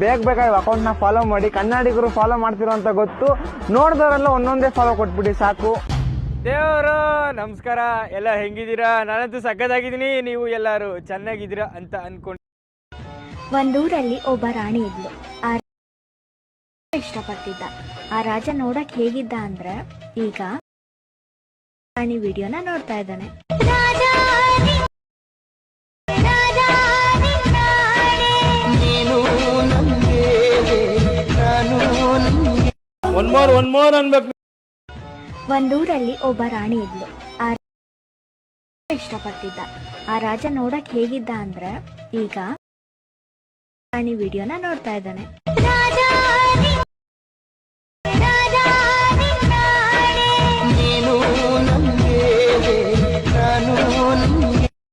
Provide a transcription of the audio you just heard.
ಬೇಗ ಅಕೌಂಟ್ ನ ಫಾಲೋ ಮಾಡಿ. ಕನ್ನಡಿಗರು ಫಾಲೋ ಮಾಡ್ತಿರೋ ಅಂತ ಗೊತ್ತು, ನೋಡಿದವರೆಲ್ಲ ಒಂದೊಂದೇ ಫಾಲೋ ಕೊಟ್ಬಿಡಿ ಸಾಕು. ದೇವರು ನಮಸ್ಕಾರ, ಎಲ್ಲ ಹೆಂಗಿದ್ದೀರಾ? ನಾನಂತೂ ಸಕ್ಕತ್ತಾಗಿದ್ದೀನಿ, ನೀವು ಎಲ್ಲರೂ ಚೆನ್ನಾಗಿದ್ದೀರಾ ಅಂತ ಅನ್ಕೊಂಡು. ಒಂದೂರಲ್ಲಿ ಒಬ್ಬ ರಾಣಿ ಇದ್ಲು. ಆ ಇಷ್ಟಪಡ್ತಿದ್ದ. ಆ ರಾಜ ನೋಡಕ್ ಹೇಗಿದ್ದ ಅಂದ್ರೆ, ಈಗ ರಾಣಿ ವಿಡಿಯೋನ ನೋಡ್ತಾ ಇದ್ದಾನೆ. ಒಂದೂರಲ್ಲಿ ಒಬ್ಬ ರಾಣಿ ಇದ್ಲು. ಆ ಇಷ್ಟಪಡ್ತಿದ್ದ. ಆ ರಾಜ ನೋಡಕ್ ಹೇಗಿದ್ದ ಅಂದ್ರೆ, ಈಗ ರಾಣಿ ವಿಡಿಯೋನ ನೋಡ್ತಾ ಇದ್ದಾನೆ.